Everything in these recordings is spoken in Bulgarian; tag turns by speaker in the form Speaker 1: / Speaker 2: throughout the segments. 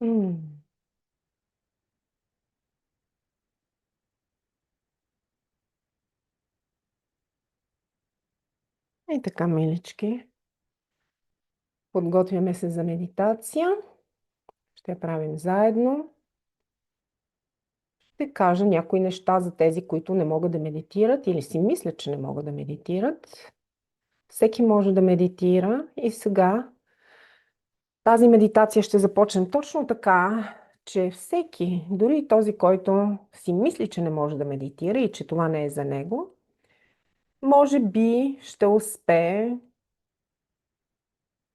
Speaker 1: М. И така, милички, подготвяме се за медитация. Ще я правим заедно. Ще кажа някои неща за тези, които не могат да медитират или си мислят, че не могат да медитират. Всеки може да медитира и сега тази медитация ще започнем точно така, че всеки, дори и този, който си мисли, че не може да медитира и че това не е за него, може би ще успее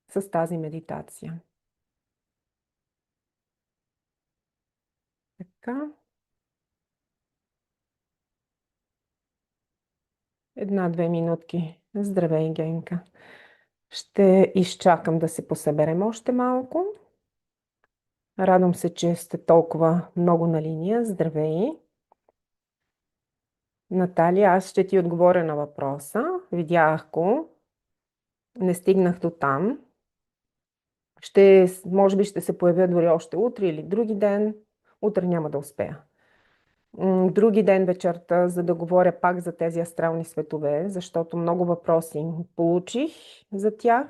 Speaker 1: с тази медитация. Така, една-две минутки. Здравей, Генка. Ще изчакам да се посъберем още малко. Радвам се, че сте толкова много на линия. Здравей. Наталия, аз ще ти отговоря на въпроса. Видях го. Не стигнах до там. Може би ще се появя дори още утре или други ден. Утре няма да успея. Други ден вечерта, за да говоря пак за тези астрални светове, защото много въпроси получих за тях.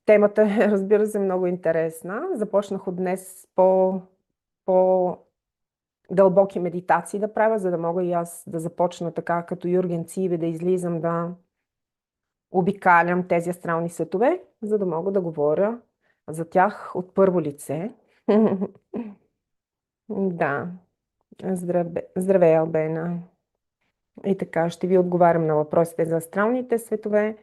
Speaker 1: Темата е, разбира се, много интересна. Започнах от днес по дълбоки медитации да правя, за да мога и аз да започна така, като Юрген Циве, да излизам да обикалям тези астрални светове, за да мога да говоря за тях от първо лице. Да, здравей, Албена. И така, ще ви отговарям на въпросите за астралните светове.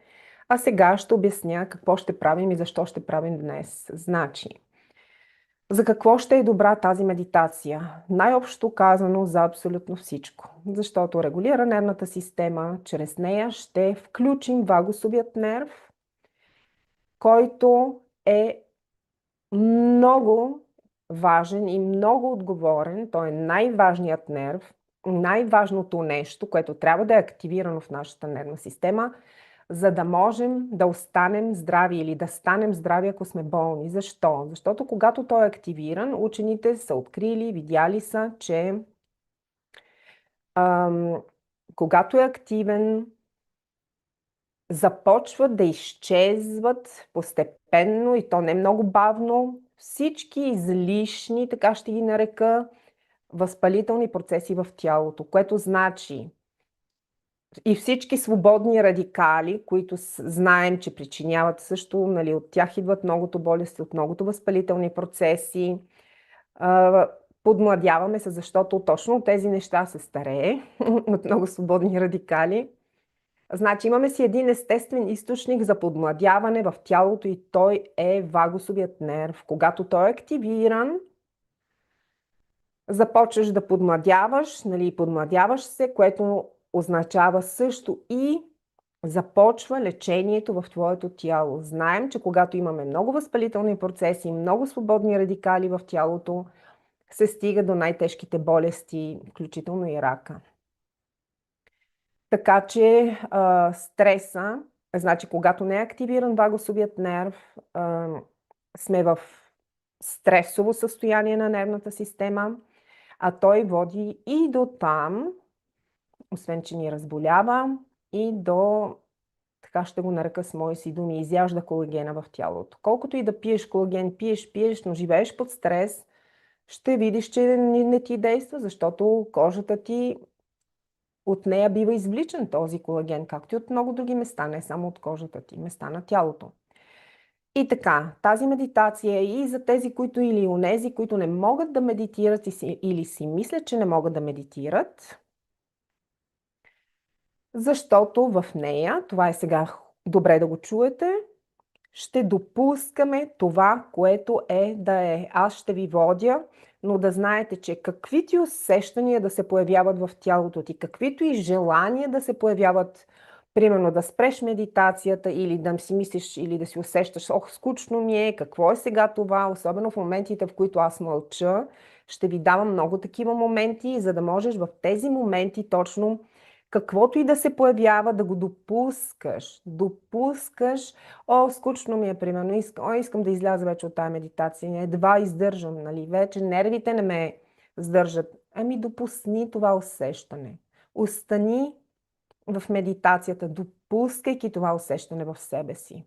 Speaker 1: А сега ще обясня какво ще правим и защо ще правим днес. Значи, за какво ще е добра тази медитация? Най-общо казано за абсолютно всичко. Защото регулира нервната система, чрез нея ще включим вагусовият нерв, който е много важен и много отговорен. Той е най-важният нерв, най-важното нещо, което трябва да е активирано в нашата нервна система, за да можем да останем здрави или да станем здрави, ако сме болни. Защо? Защото когато той е активиран, учените са открили, видяли са, че ам, когато е активен, започват да изчезват постепенно и то не много бавно всички излишни, така ще ги нарека, възпалителни процеси в тялото, което значи и всички свободни радикали, които знаем, че причиняват също, нали, от тях идват многото болести, от многото възпалителни процеси. Подмладяваме се, защото точно от тези неща се старее, от много свободни радикали. Значи имаме си един естествен източник за подмладяване в тялото и той е вагусовият нерв. Когато той е активиран, започваш да подмладяваш, нали, подмладяваш се, което означава също и започва лечението в твоето тяло. Знаем, че когато имаме много възпалителни процеси, много свободни радикали в тялото, се стига до най-тежките болести, включително и рака. Така че стреса, значи когато не е активиран вагусовият нерв, сме в стресово състояние на нервната система, а той води и до там, освен че ни разболява, и до, така ще го нарека с мои си думи, изяжда колагена в тялото. Колкото и да пиеш колаген, пиеш, но живееш под стрес, ще видиш, че не ти действа, защото кожата ти от нея бива извличан този колаген, както и от много други места, не само от кожата ти, места на тялото. И така, тази медитация е и за тези, които или онези, които не могат да медитират или си мислят, че не могат да медитират, защото в нея, това е сега добре да го чуете, ще допускаме това, което е да е. Аз ще ви водя, но да знаете, че каквито и усещания да се появяват в тялото ти, каквито и желания да се появяват, примерно да спреш медитацията или да си мислиш или да си усещаш, ох, скучно ми е, какво е сега това, особено в моментите, в които аз мълча, ще ви давам много такива моменти, за да можеш в тези моменти точно Каквото и да се появява, да го допускаш. Допускаш, скучно ми е, примерно, искам да изляза вече от тази медитация, едва издържам, нали, вече нервите не ме сдържат. Ами допусни това усещане. Остани в медитацията, допускайки това усещане в себе си.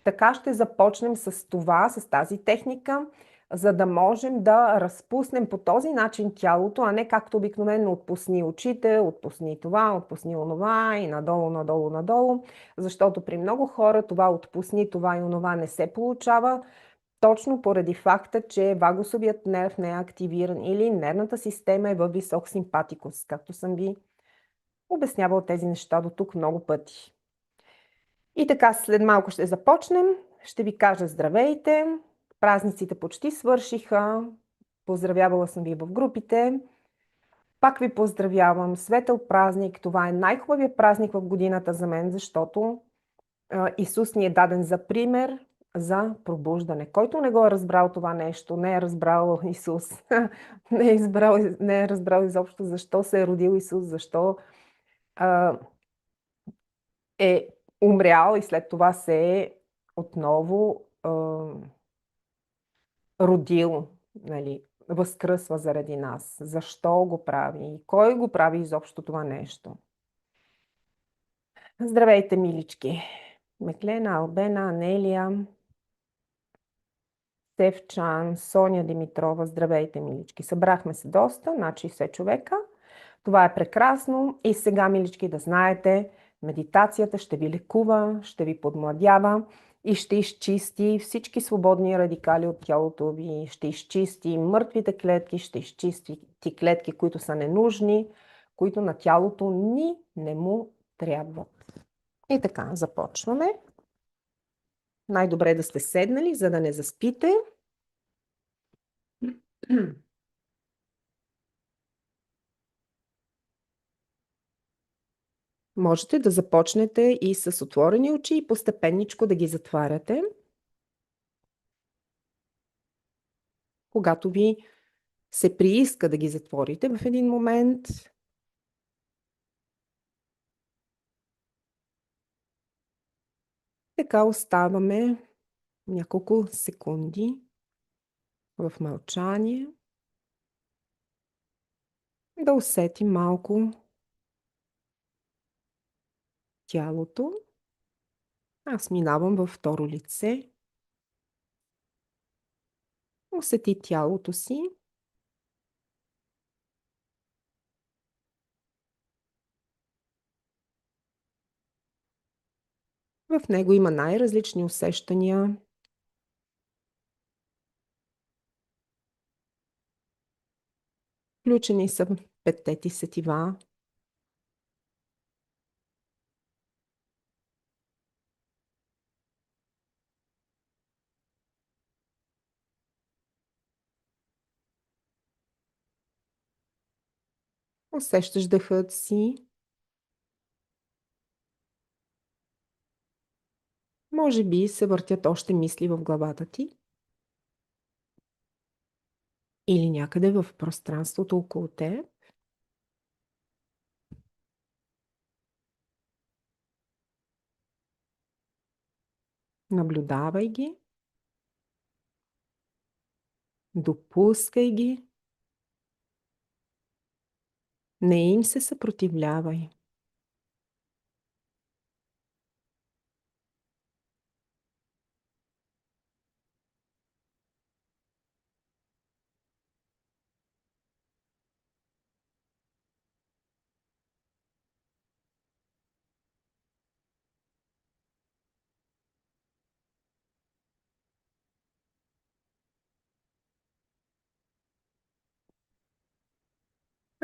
Speaker 1: Така ще започнем с това, с тази техника, за да можем да разпуснем по този начин тялото, а не както обикновено отпусни очите, отпусни това, отпусни онова и надолу, надолу, надолу. Защото при много хора това отпусни това и онова не се получава, точно поради факта, че вагусовият нерв не е активиран или нервната система е във висок симпатикус, както съм ви обяснявал тези неща до тук много пъти. И така, след малко ще започнем. Ще ви кажа здравейте. Празниците почти свършиха. Поздравявала съм ви в групите. Пак ви поздравявам. Светъл празник. Това е най-хубавият празник в годината за мен, защото Исус ни е даден за пример за пробуждане. Който не го е разбрал това нещо, не е разбрал Исус. Не е разбрал изобщо защо се е родил Исус, защо е умрял и след това се е отново родил, нали, възкръсва заради нас. Защо го прави и кой го прави изобщо това нещо? Здравейте, милички! Меклена, Албена, Анелия, Стефчан, Соня Димитрова. Здравейте, милички! Събрахме се доста, над 60 човека. Това е прекрасно и сега, милички, да знаете, медитацията ще ви лекува, ще ви подмладява и ще изчисти всички свободни радикали от тялото ви, ще изчисти мъртвите клетки, ще изчисти ти клетки, които са ненужни, които на тялото ни не му трябват. И така, започваме. Най-добре е да сте седнали, за да не заспите. Можете да започнете и с отворени очи и постепенничко да ги затваряте. Когато ви се прииска да ги затворите в един момент. Така оставаме няколко секунди в мълчание. Да усетим малко тялото. Аз минавам във второ лице. Усети тялото си. В него има най-различни усещания. Включени са петте ти сетива. Усещаш дъхът си. Може би се въртят още мисли в главата ти. Или някъде в пространството около теб. Наблюдавай ги. Допускай ги. Не им се съпротивлявай.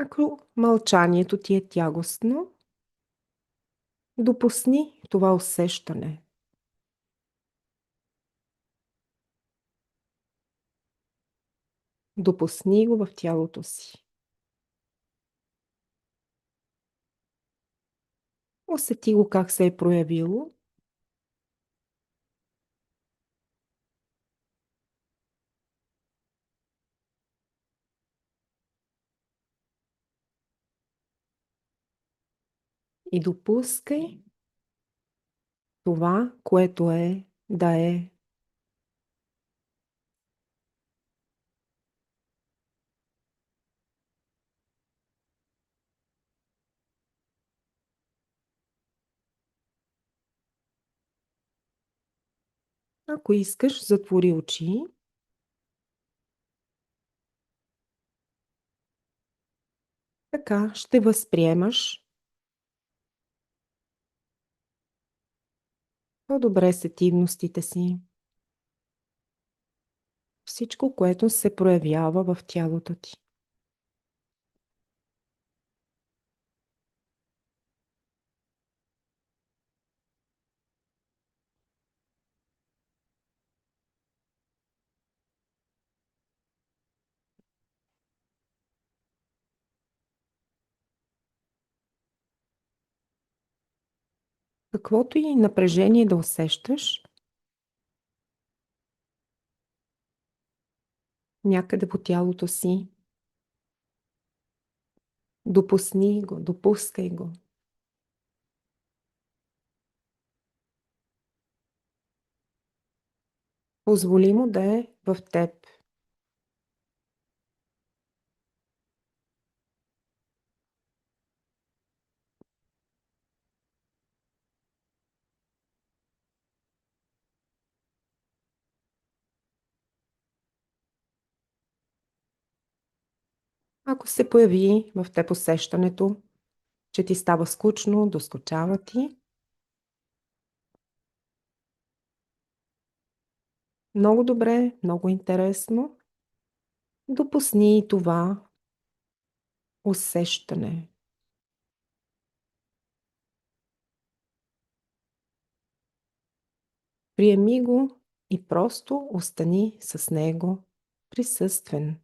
Speaker 1: Ако мълчанието ти е тягостно, допусни това усещане. Допусни го в тялото си. Усети го как се е проявило. И допускай това, което е, да е. Ако искаш, затвори очи. Така ще възприемаш по-добре сетивностите си. Всичко, което се проявява в тялото ти. Каквото и напрежение да усещаш, някъде по тялото си, допусни го, допускай го. Позволи му да е в теб. Ако се появи в теб усещането, че ти става скучно, доскучава ти, много добре, много интересно, допусни и това усещане. Приеми го и просто остани с него присъствен.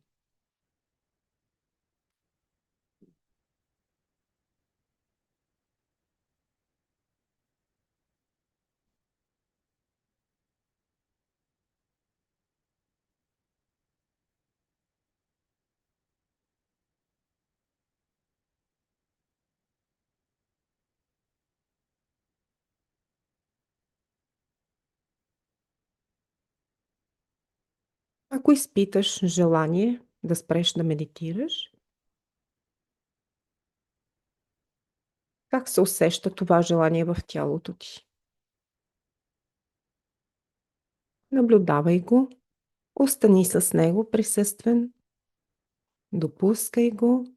Speaker 1: Ако изпиташ желание да спреш да медитираш, как се усеща това желание в тялото ти? Наблюдавай го, остани с него присъствен, допускай го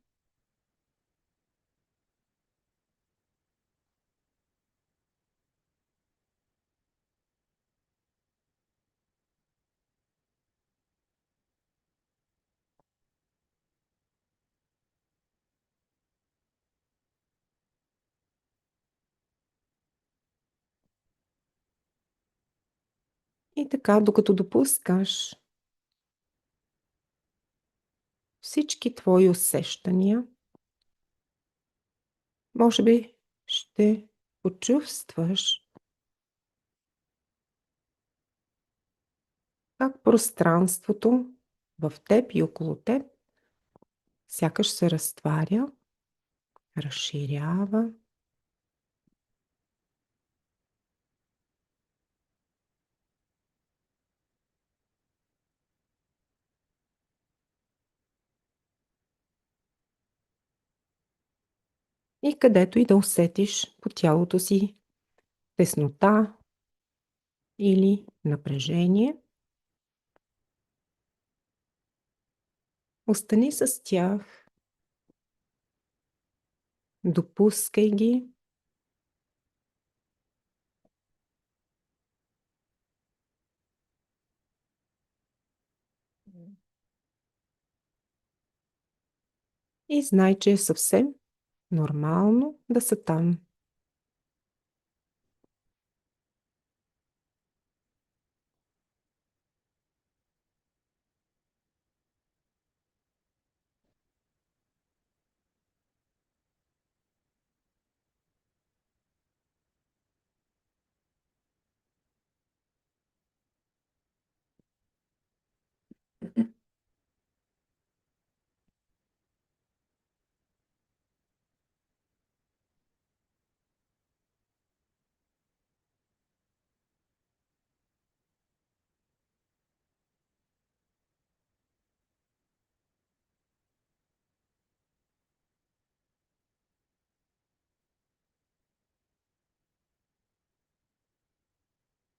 Speaker 1: и така, докато допускаш всички твои усещания, може би ще почувстваш как пространството в теб и около теб сякаш се разтваря, разширява и където и да усетиш по тялото си теснота или напрежение, остани с тях, допускай ги и знай, че е съвсем нормално да са там.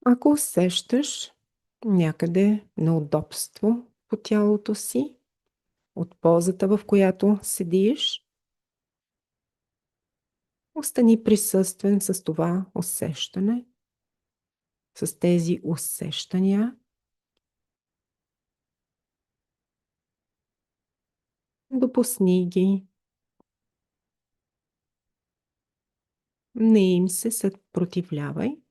Speaker 1: Ако усещаш някъде неудобство по тялото си, от позата, в която седиш, остани присъствен с това усещане, с тези усещания. Допусни ги. Не им се съпротивлявай.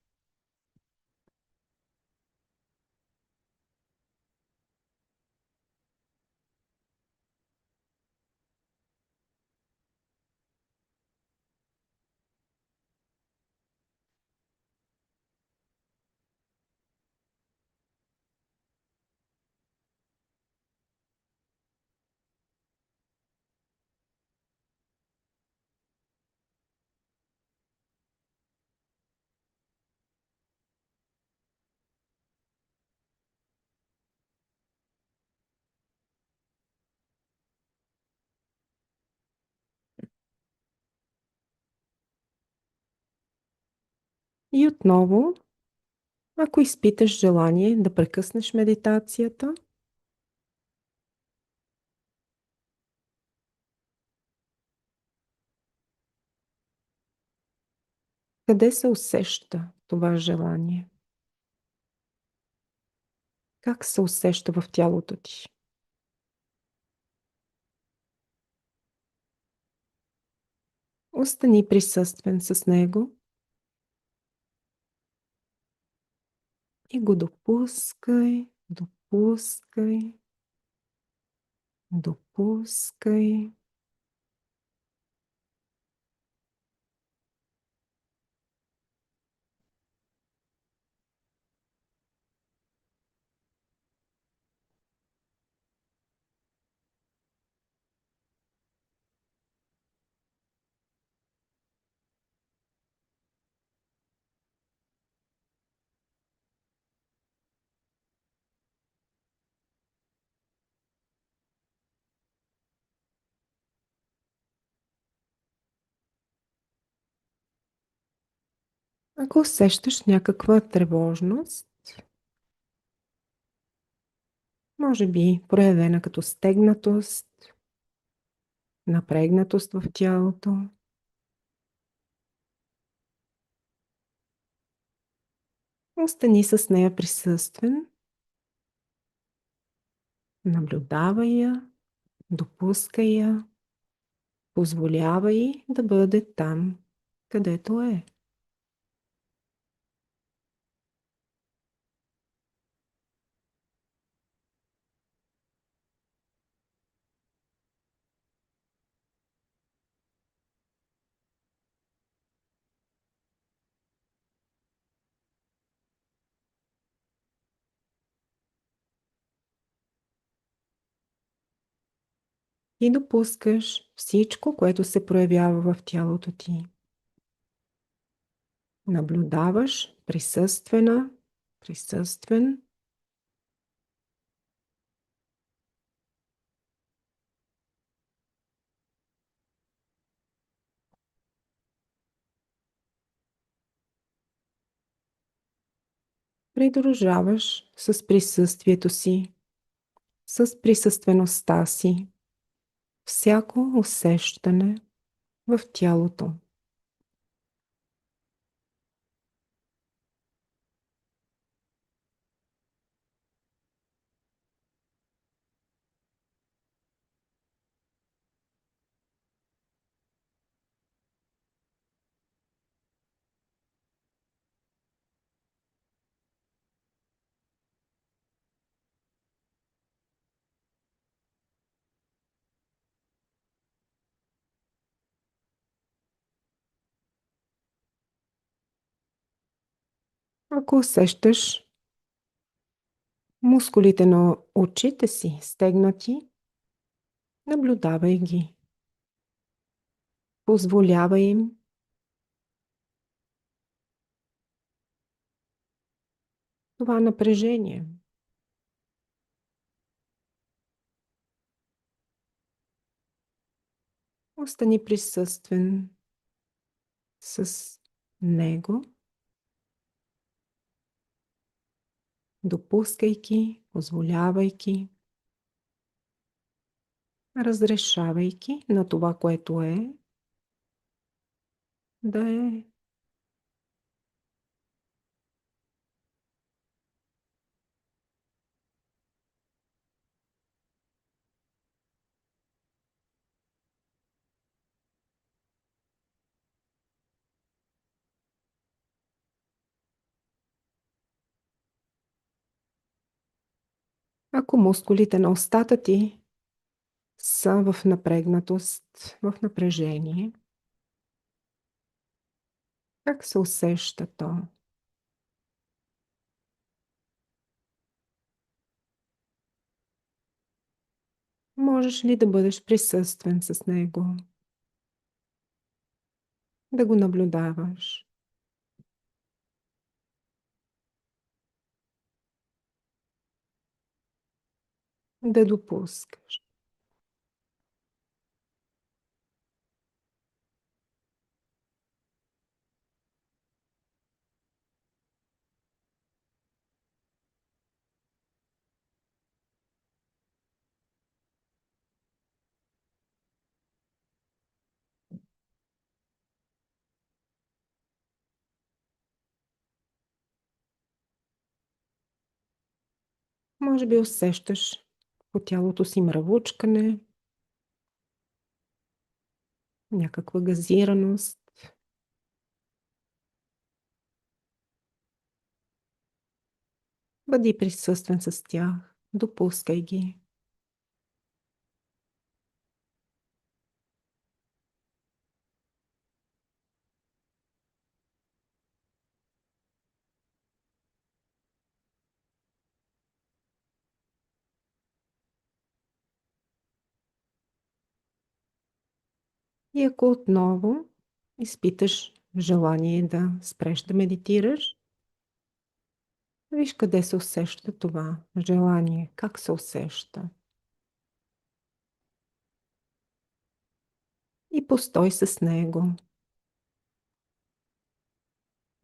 Speaker 1: И отново, ако изпиташ желание да прекъснеш медитацията, къде се усеща това желание? Как се усеща в тялото ти? Остани присъствен с него и го допускай, допускай, допускай. Ако усещаш някаква тревожност, може би проявена като стегнатост, напрегнатост в тялото, остани с нея присъствен, наблюдавай я, допускай я, позволявай да бъде там, където е. И допускаш всичко, което се проявява в тялото ти. Наблюдаваш присъствена, присъствен. Придружаваш с присъствието си, с присъствеността си, всяко усещане в тялото. Ако усещаш мускулите на очите си стегнати, наблюдавай ги. Позволявай им това напрежение. Остани присъствен с него. допускайки, позволявайки, разрешавайки на това, което е, да е. Ако мускулите на устата ти са в напрегнатост, в напрежение, как се усеща то? Можеш ли да бъдеш присъствен с него, да го наблюдаваш, да допускаш? Може би усещаш по тялото си мравучкане, някаква газираност. Бъди присъствен с тях, допускай ги. И ако отново изпиташ желание да спреш да медитираш, виж къде се усеща това желание, как се усеща. И постой с него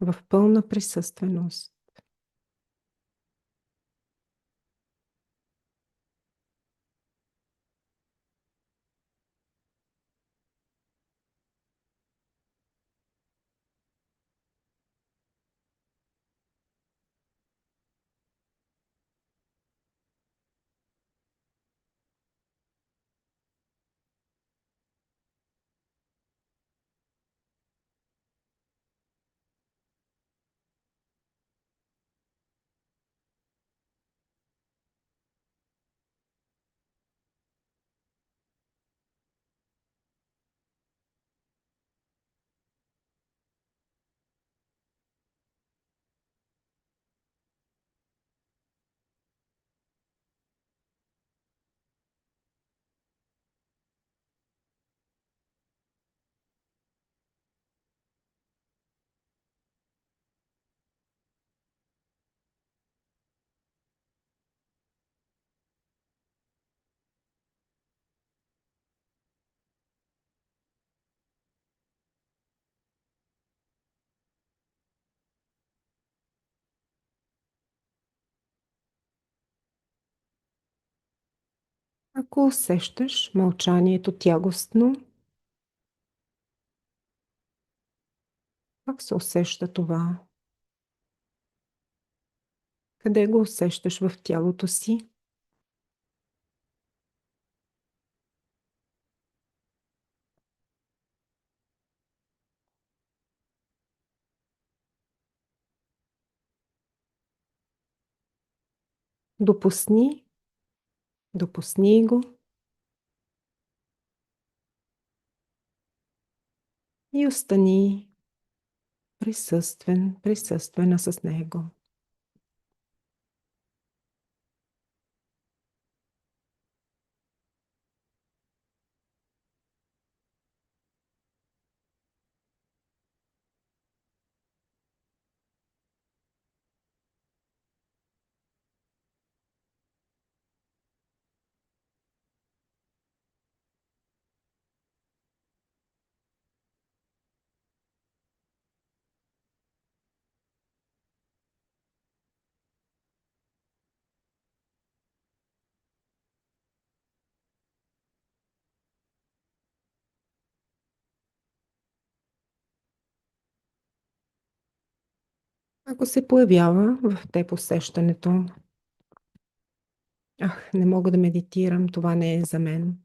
Speaker 1: в пълна присъственост. Ако усещаш мълчанието тягостно, как се усеща това? Къде го усещаш в тялото си? Допусни, допусни го и остани присъствен, присъствена с него. Ако се появява в теб усещането, не мога да медитирам, това не е за мен.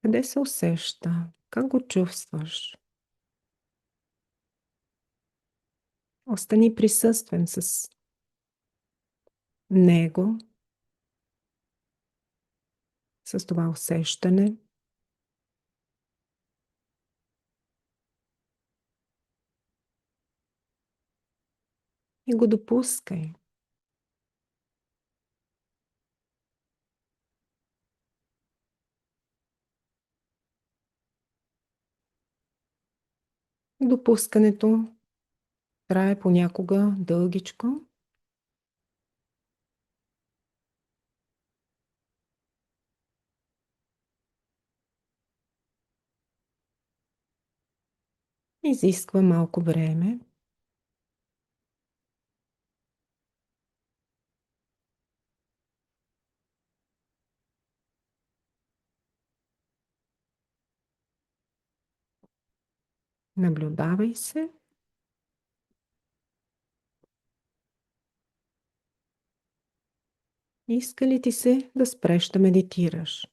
Speaker 1: Къде се усеща? Как го чувстваш? Остани присъствен с него, с това усещане и го допускай. Допускането трае понякога дългичко. Изисква малко време. Наблюдавай се. Иска ли ти се да спреш да медитираш?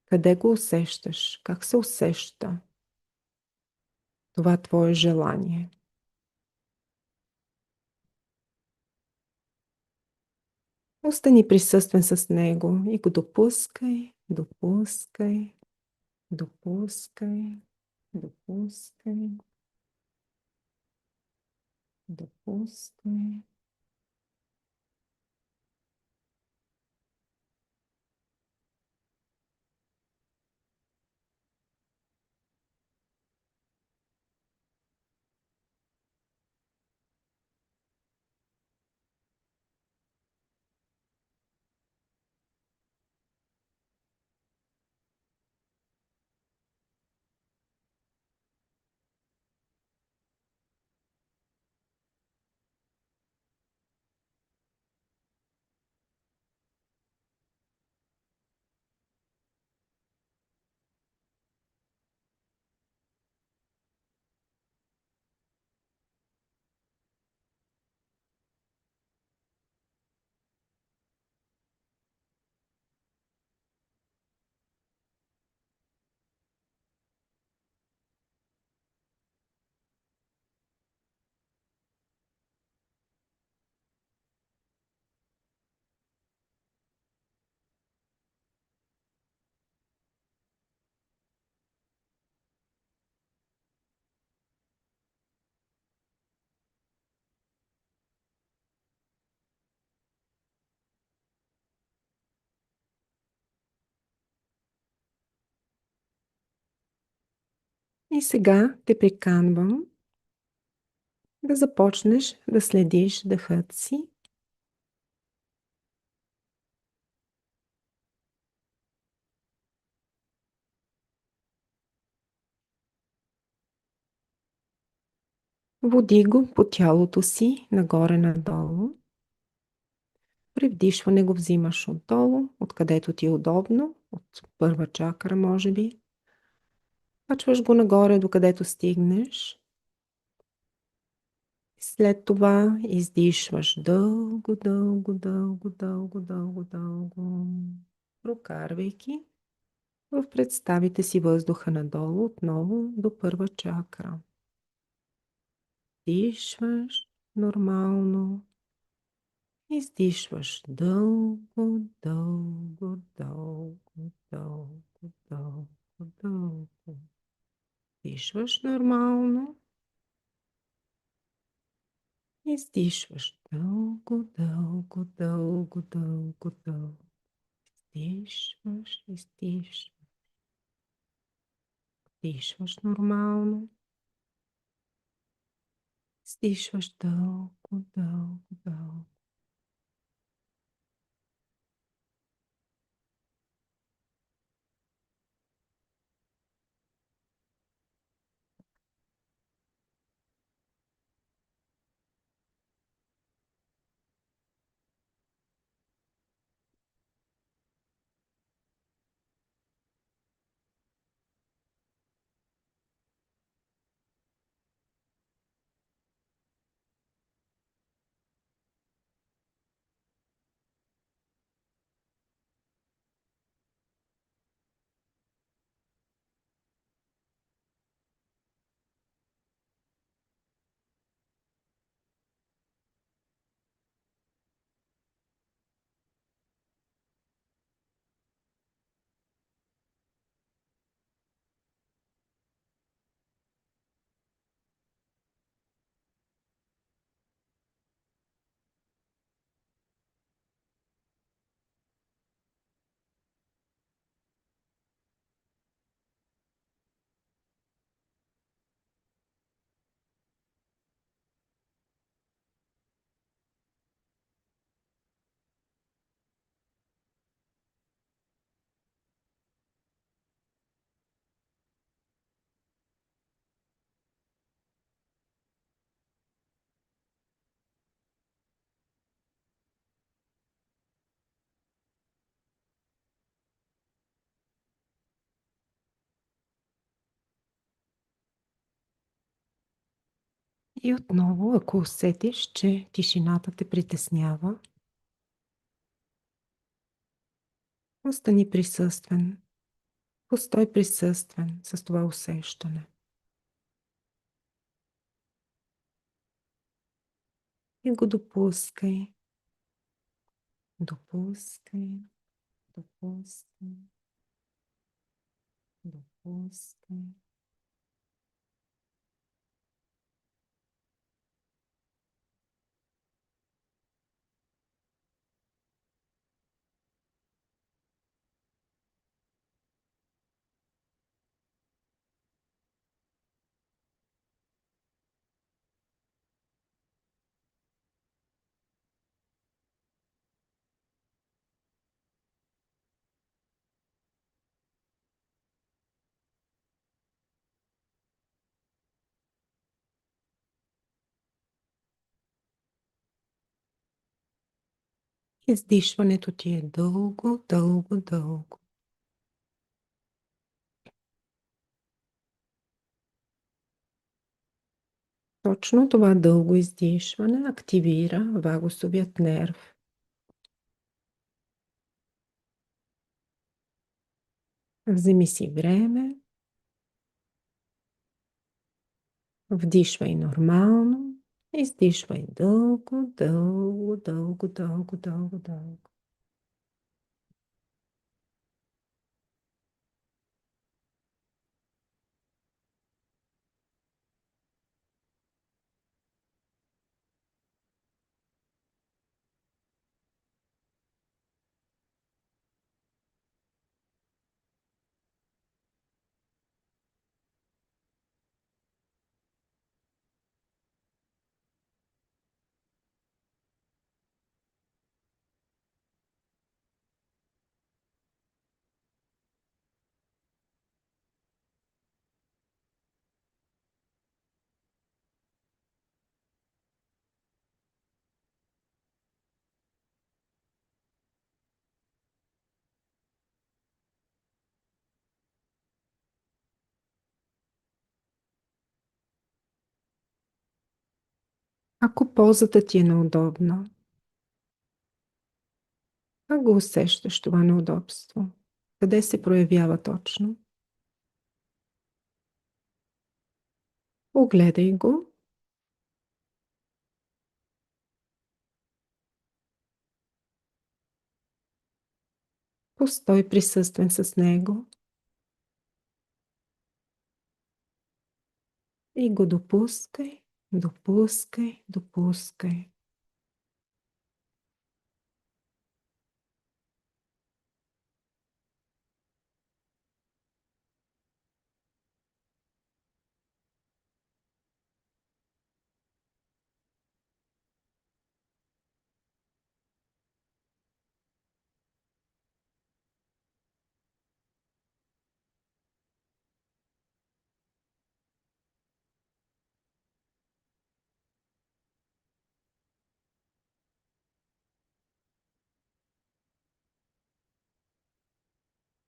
Speaker 1: Къде го усещаш? Как се усеща това твое желание? Остани присъствен с него и го допускай, допускай, допускай, допускай, допускай. И сега те приканвам да започнеш да следиш дъхът си. Води го по тялото си, нагоре-надолу. При вдишване го взимаш отдолу, откъдето ти е удобно, от първа чакра, може би. Качваш го нагоре, докъдето стигнеш. След това издишваш дълго, дълго, дълго, дълго, дълго, дълго, прокарвайки в представите си въздуха надолу, отново до първа чакра. Дишваш нормално. Издишваш дълго, дълго, дълго, дълго, дълго, дълго. Дишваш нормално. Издишваш дълго, дълго, дълго, дълго, дълго. Издишваш, издишваш. Дишваш нормално. Издишваш дълго, дълго, дълго. И отново, ако усетиш, че тишината те притеснява, остани присъствен. Постой присъствен с това усещане. И го допускай. Допускай. Допускай. Допускай. Издишването ти е дълго, дълго, дълго. Точно това дълго издишване активира вагусовият нерв. Вземи си време, вдишвай нормално, издишвай дълго, дълго, дълго, дълго, дълго, дълго. Ако позата ти е неудобна, как го усещаш това неудобство? Къде се проявява точно? Огледай го. Постой присъствен с него и го допускай, допускай, допускай.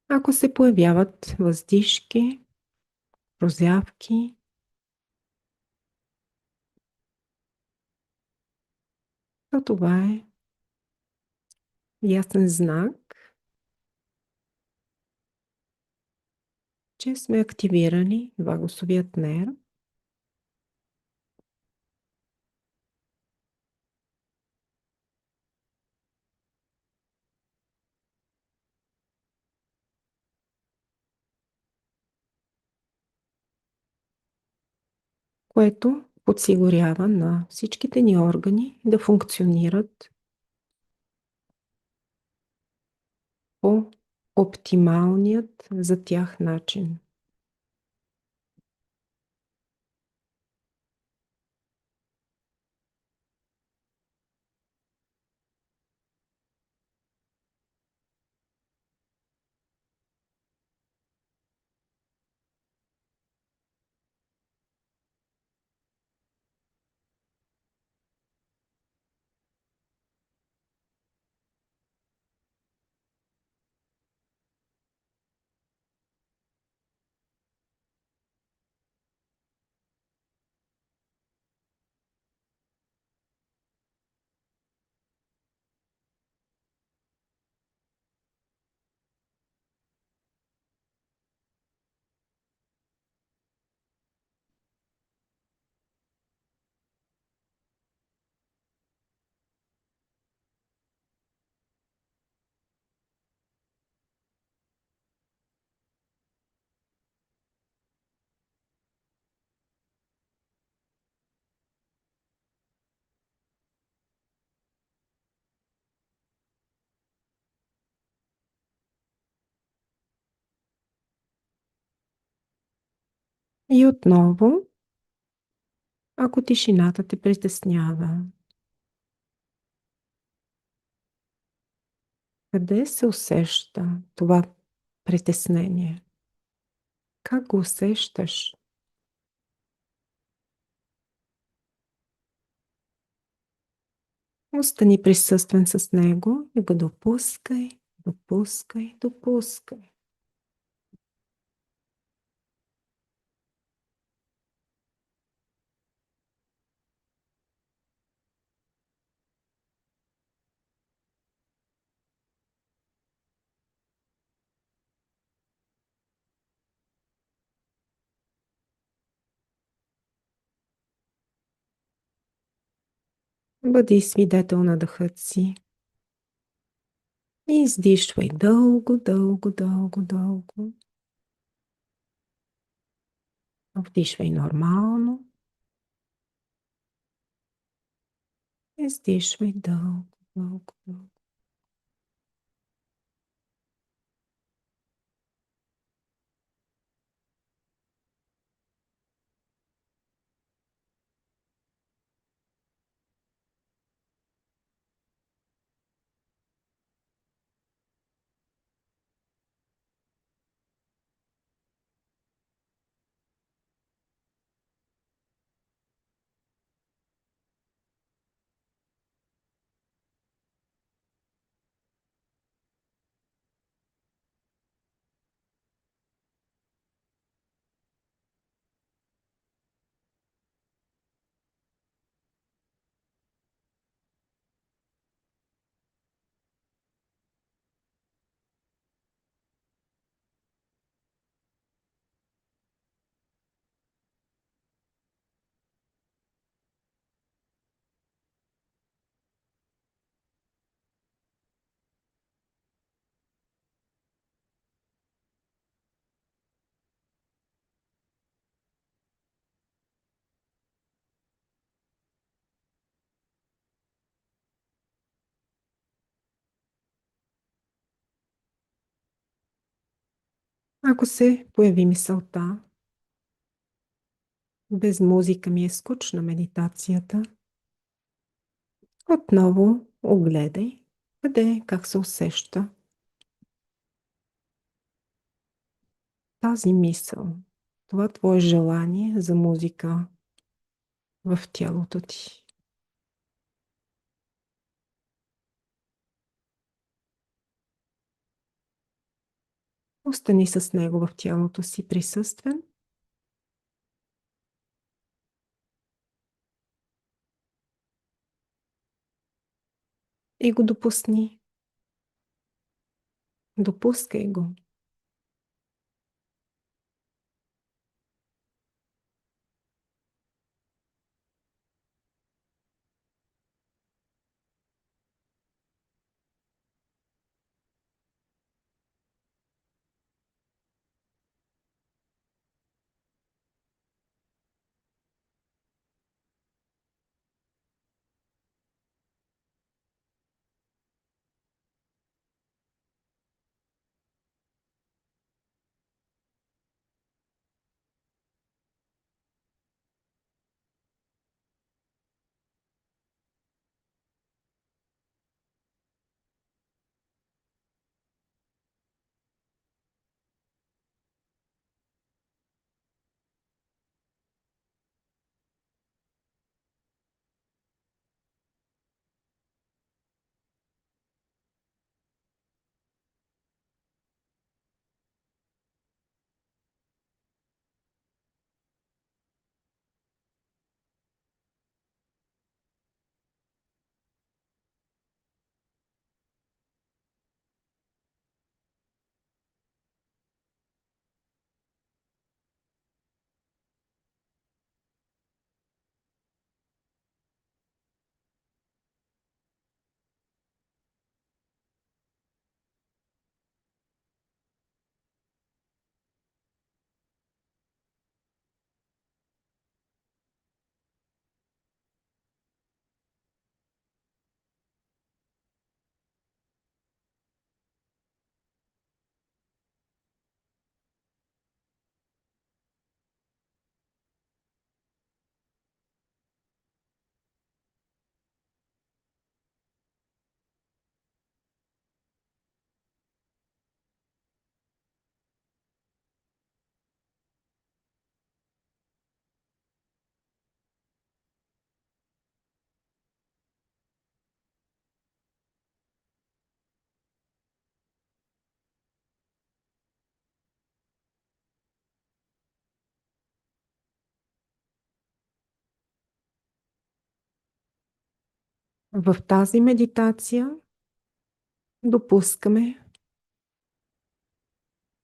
Speaker 1: Ако се появяват въздишки, прозявки, то това е ясен знак, че сме активирали вагусовият нерв, което подсигурява на всичките ни органи да функционират по оптималният за тях начин. И отново, ако тишината те притеснява, къде се усеща това притеснение? Как го усещаш? Остани присъствен с него и го допускай, допускай, допускай. Бъди свидетел на дъхът си и издишвай дълго, дълго, дълго, дълго. Вдишвай нормално, издишвай дълго, дълго, дълго. Ако се появи мисълта, без музика ми е скучна медитацията, отново огледай къде, как се усеща тази мисъл, това твое желание за музика в тялото ти. Остани с него в тялото си присъствен и го допусни. Допускай го. В тази медитация допускаме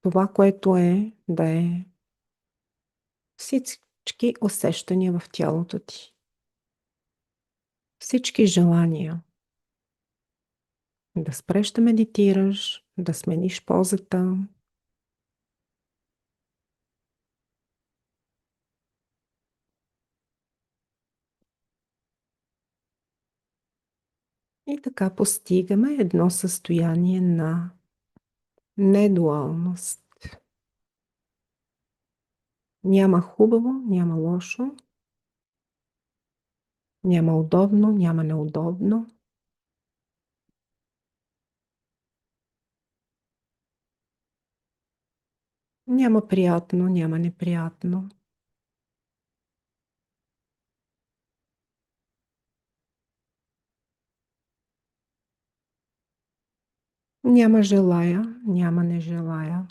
Speaker 1: това, което е, да е всички усещания в тялото ти, всички желания да спреш да медитираш, да смениш позата. И така постигаме едно състояние на недуалност. Няма хубаво, няма лошо, няма удобно, няма неудобно. Няма приятно, няма неприятно. Няма желая, няма не желая.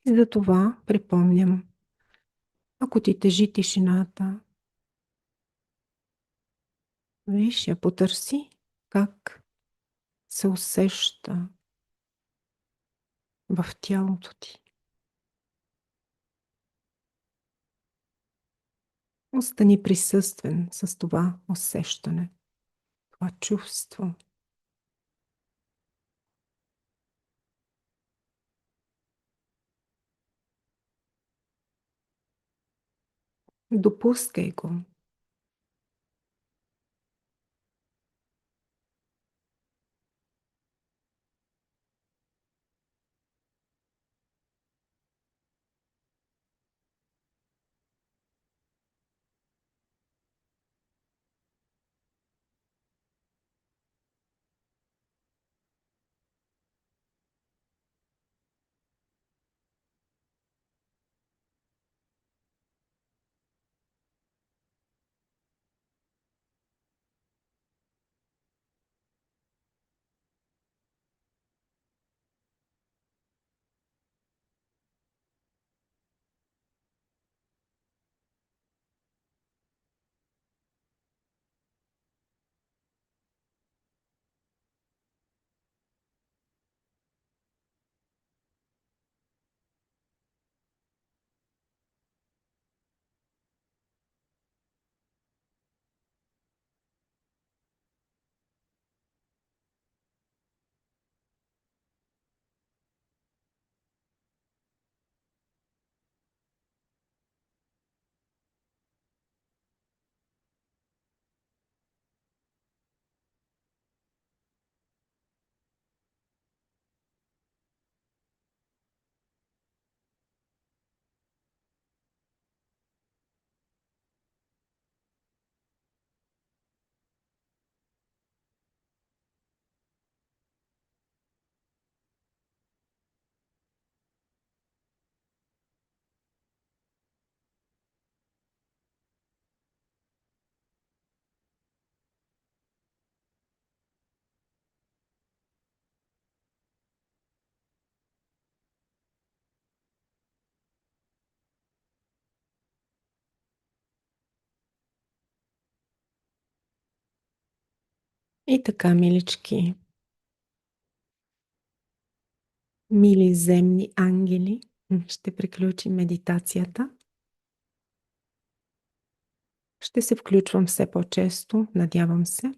Speaker 1: И затова припомням, ако ти тежи тишината, виж я, потърси как се усеща в тялото ти. Остани присъствен с това усещане, това чувство. Допускай го. И така, милички, мили земни ангели, ще приключим медитацията. Ще се включвам все по-често, надявам се.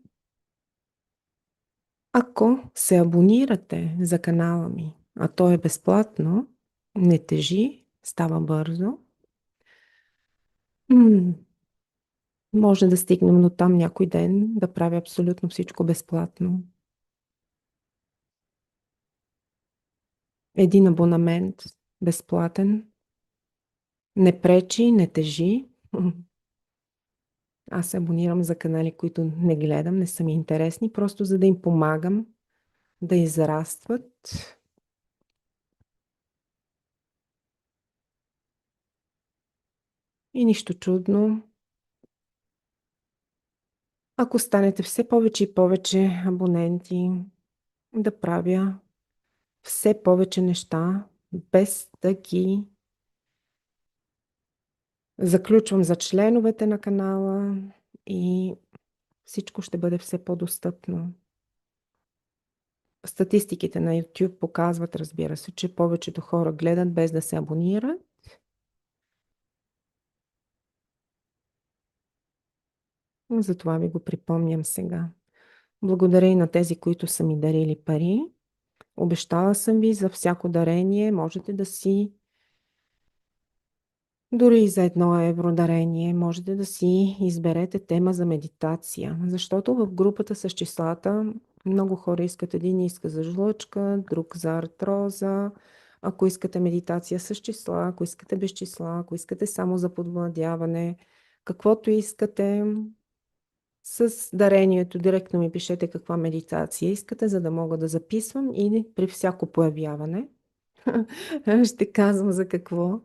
Speaker 1: Ако се абонирате за канала ми, а то е безплатно, не тежи, става бързо, може да стигнем до там някой ден да правя абсолютно всичко безплатно. Един абонамент, безплатен, не пречи, не тежи. Аз се абонирам за канали, които не гледам, не са ми интересни, просто за да им помагам да израстват. И нищо чудно, ако станете все повече и повече абоненти, да правя все повече неща, без да ги заключвам за членовете на канала и всичко ще бъде все по-достъпно. Статистиките на YouTube показват, разбира се, че повечето хора гледат без да се абонират. Затова ви го припомням сега. Благодаря и на тези, които са ми дарили пари. Обещала съм ви за всяко дарение. Можете да си, дори и за 1 евро дарение, можете да си изберете тема за медитация. Защото в групата с числата много хора искат, един иска за жлъчка, друг за артроза. Ако искате медитация с числа, ако искате без числа, ако искате само за подвладяване, каквото искате, с дарението директно ми пишете каква медитация искате, за да мога да записвам и при всяко появяване ще казвам за какво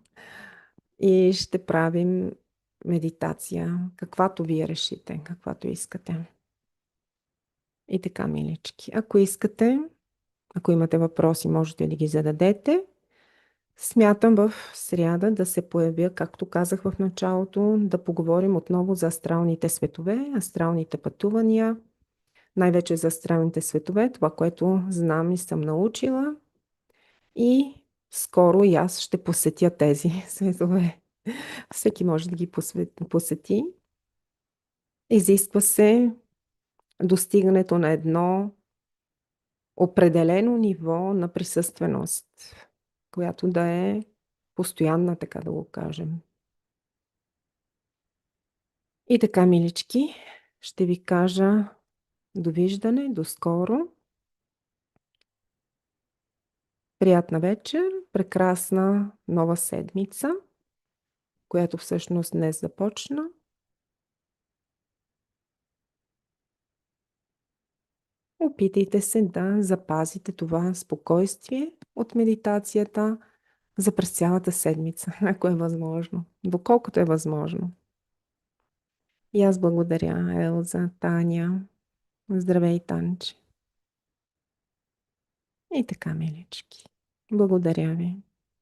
Speaker 1: и ще правим медитация, каквато вие решите, каквато искате. И така, милички, ако искате, ако имате въпроси, можете да ги зададете. Смятам в сряда да се появя, както казах в началото, да поговорим отново за астралните светове, астралните пътувания, най-вече за астралните светове, това, което знам и съм научила. И скоро и аз ще посетя тези светове. Всеки може да ги посети. Изисква се достигането на едно определено ниво на присъственост, която да е постоянна, така да го кажем. И така, милички, ще ви кажа довиждане, до скоро. Приятна вечер, прекрасна нова седмица, която всъщност днес започна. Опитайте се да запазите това спокойствие от медитацията за през цялата седмица, ако е възможно, доколкото е възможно. И аз благодаря, Елза, Таня. Здравей, Танче. И така, милички. Благодаря ви.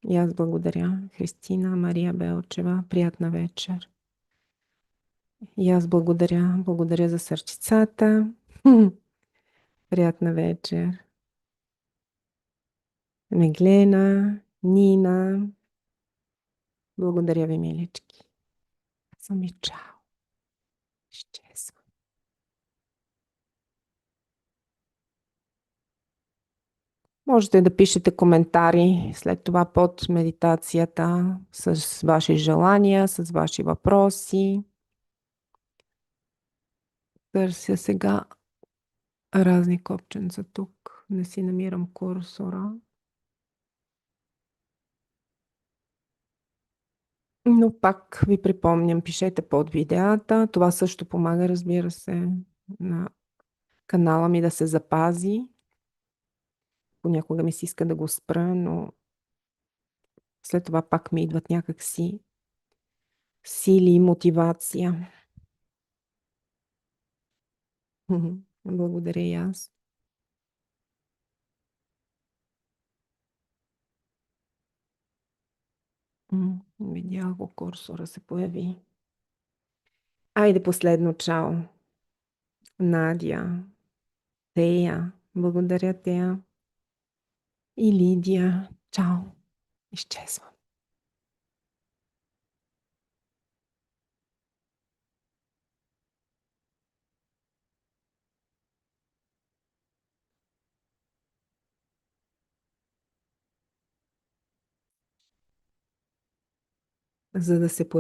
Speaker 1: И аз благодаря, Христина Мария Белчева. Приятна вечер. И аз благодаря. Благодаря за сърчицата. Приятна вечер. Меглена, Нина. Благодаря ви, милички. Сами чао. Изчезвам. Можете да пишете коментари след това под медитацията с ваши желания, с ваши въпроси. Търся сега разни копченца тук. Не си намирам курсора. Но пак ви припомням, пишете под видеята. Това също помага, разбира се, на канала ми да се запази. Понякога ми се иска да го спра, но след това пак ми идват някакси сили и мотивация. Благодаря и аз. Видях го, курсора се появи. Айде последно чао. Надя, Тея, благодаря Тея и Лидия. Чао. Изчезвам. За да се появи.